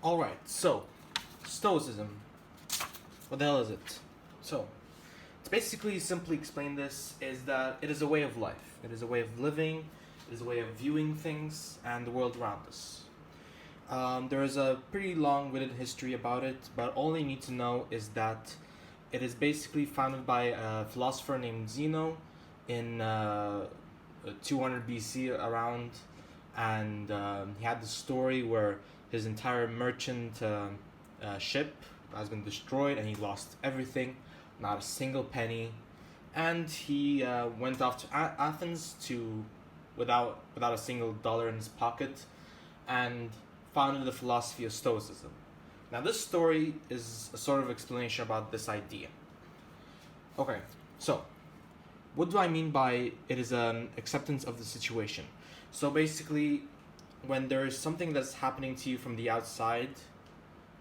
Alright, so, Stoicism. What the hell is it? So, to basically simply explain this is that it is a way of life. It is a way of living, it is a way of viewing things and the world around us. There is a pretty long-winded history about it, but all you need to know is that it is basically founded by a philosopher named Zeno in 200 BC around, and he had this story where his entire merchant ship has been destroyed and he lost everything, not a single penny, and he went off to Athens without a single dollar in his pocket, and founded the philosophy of Stoicism. Now, this story is a sort of explanation about this idea. Okay, so what do I mean by it is an acceptance of the situation? So basically, when there is something that's happening to you from the outside,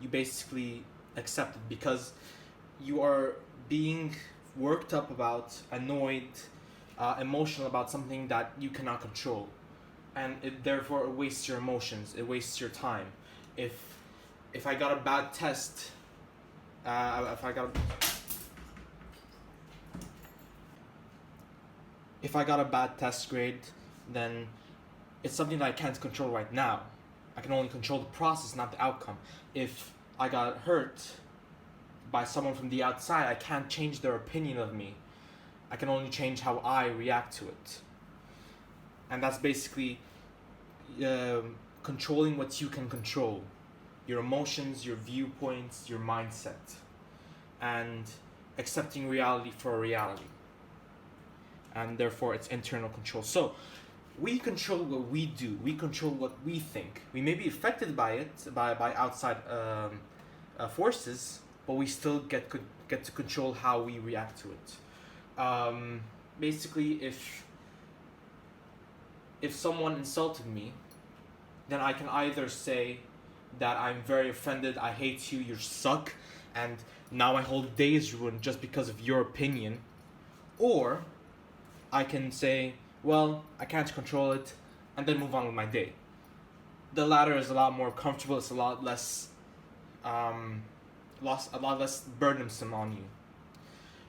you basically accept it because you are being worked up about, annoyed, emotional about something that you cannot control, and therefore it wastes your emotions, it wastes your time. If I got a bad test, if I got a bad test grade, then it's something that I can't control right now. I can only control the process, not the outcome. If I got hurt by someone from the outside, I can't change their opinion of me. I can only change how I react to it. And that's basically controlling what you can control. Your emotions, your viewpoints, your mindset. And accepting reality for a reality. And therefore it's internal control. So we control what we do. We control what we think. We may be affected by it, by outside forces, but we still get to control how we react to it. Basically, if someone insulted me, then I can either say that I'm very offended, I hate you, you suck, and now my whole day is ruined just because of your opinion, or I can say, well, I can't control it, and then move on with my day. The latter is a lot more comfortable. It's a lot less, burdensome on you.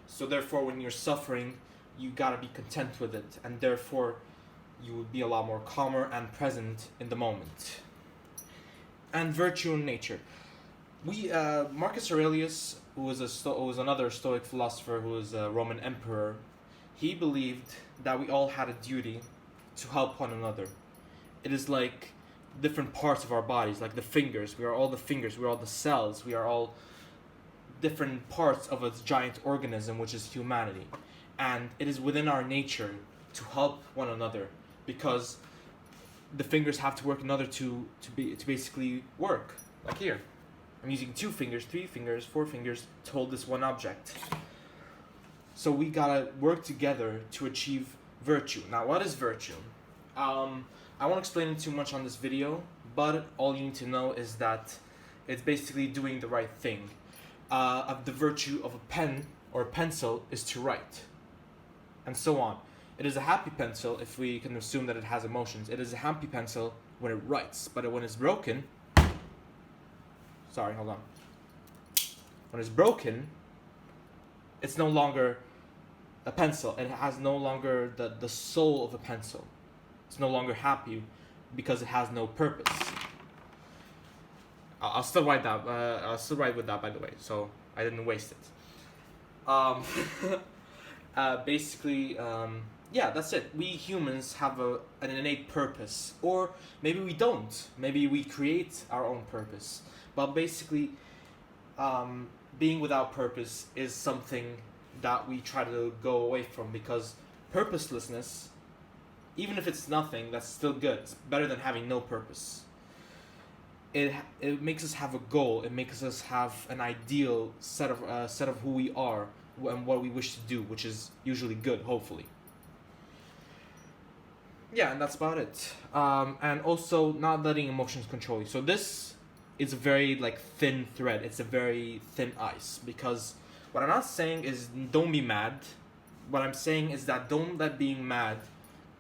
So therefore, when you're suffering, you gotta be content with it, and therefore, you would be a lot more calmer and present in the moment. And virtue in nature. Marcus Aurelius, who was another Stoic philosopher, who was a Roman emperor, he believed that we all had a duty to help one another. It is like different parts of our bodies, like the fingers. We are all the fingers, we are all the cells, we are all different parts of a giant organism, which is humanity. And it is within our nature to help one another, because the fingers have to work in order to basically work. Like here, I'm using 2 fingers, 3 fingers, 4 fingers to hold this one object. So we gotta work together to achieve virtue. Now, what is virtue? I won't explain it too much on this video, but all you need to know is that it's basically doing the right thing. Of the virtue of a pen or a pencil is to write, and so on. It is a happy pencil if we can assume that it has emotions. It is a happy pencil when it writes, but when it's broken... Sorry, hold on. When it's broken, it's no longer a pencil. It has no longer the soul of a pencil. It's no longer happy because it has no purpose. I'll still write that. I'll still write with that, by the way, so I didn't waste it. Basically, yeah, that's it. We humans have an innate purpose, or maybe we don't. Maybe we create our own purpose. But basically, being without purpose is something that we try to go away from, because purposelessness, even if it's nothing, that's still good. It's better than having no purpose. It makes us have a goal. It makes us have an ideal set of who we are and what we wish to do, which is usually good, hopefully. Yeah, and that's about it. And also not letting emotions control you. So this is a very thin thread. It's a very thin ice, because what I'm not saying is don't be mad. What I'm saying is that don't let being mad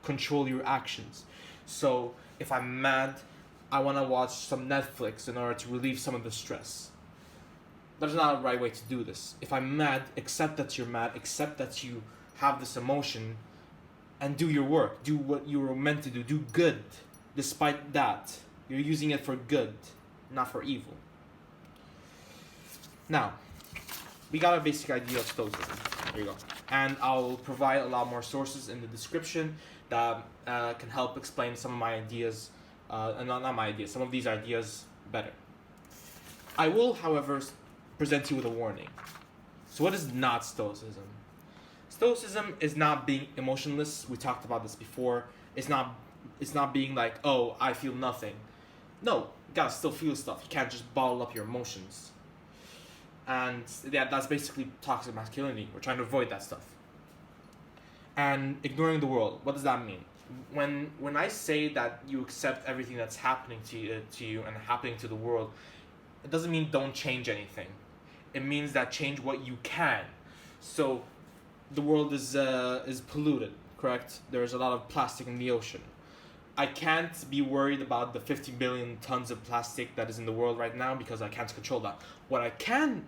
control your actions. So if I'm mad, I want to watch some Netflix in order to relieve some of the stress. That's not a right way to do this. If I'm mad, accept that you're mad, accept that you have this emotion, and do your work. Do what you were meant to do. Do good. Despite that, you're using it for good, not for evil. Now, we got a basic idea of Stoicism. There you go. And I'll provide a lot more sources in the description that can help explain some of my ideas, not my ideas, some of these ideas better. I will, however, present you with a warning. So what is not Stoicism? Stoicism is not being emotionless. We talked about this before. It's not being like, oh, I feel nothing. No, you gotta still feel stuff. You can't just bottle up your emotions. And yeah, that's basically toxic masculinity. We're trying to avoid that stuff. And ignoring the world. What does that mean? When I say that you accept everything that's happening to you and happening to the world, it doesn't mean don't change anything. It means that change what you can. So the world is polluted, correct? There's a lot of plastic in the ocean. I can't be worried about the 50 billion tons of plastic that is in the world right now because I can't control that. What I can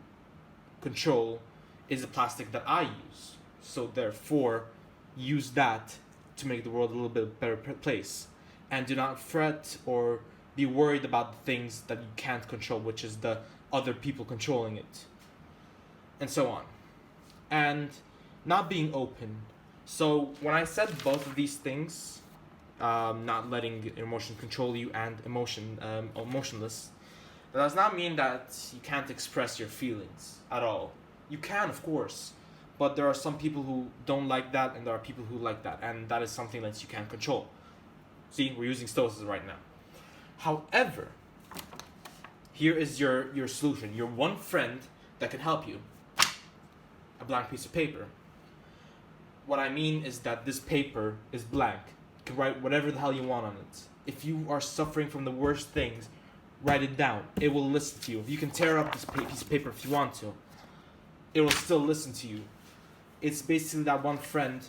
control is the plastic that I use. So therefore, use that to make the world a little bit better place. And do not fret or be worried about the things that you can't control, which is the other people controlling it. And so on. And not being open. So when I said both of these things, not letting emotion control you and emotionless, that does not mean that you can't express your feelings at all. You can, of course, but there are some people who don't like that, and there are people who like that, and that is something that you can't control. See, we're using Stoicism right now. However, here is your solution, your one friend that can help you. A blank piece of paper. What I mean is that this paper is blank. You can write whatever the hell you want on it. If you are suffering from the worst things, write it down. It will listen to you. You can tear up this piece of paper if you want to. It will still listen to you. It's basically that one friend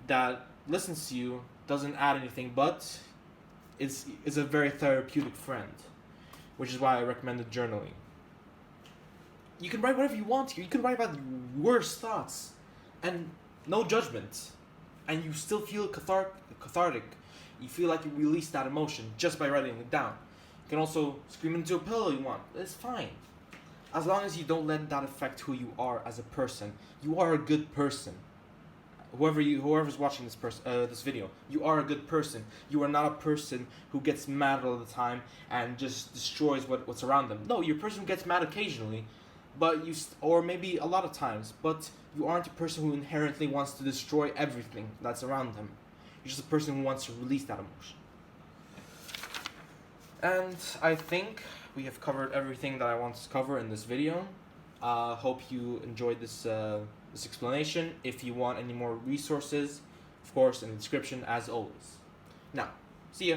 that listens to you, doesn't add anything, but is a very therapeutic friend, which is why I recommended journaling. You can write whatever you want to. You can write about your worst thoughts, and no judgment, and you still feel cathartic. You feel like you release that emotion just by writing it down. You can also scream into a pillow you want. It's fine. As long as you don't let that affect who you are as a person. You are a good person. Whoever's watching this video, you are a good person. You are not a person who gets mad all the time and just destroys what's around them. No, you're a person who gets mad occasionally, but or maybe a lot of times, but you aren't a person who inherently wants to destroy everything that's around them. You're just a person who wants to release that emotion. And I think we have covered everything that I want to cover in this video. Hope you enjoyed this explanation. If you want any more resources, of course, in the description as always. Now, see ya.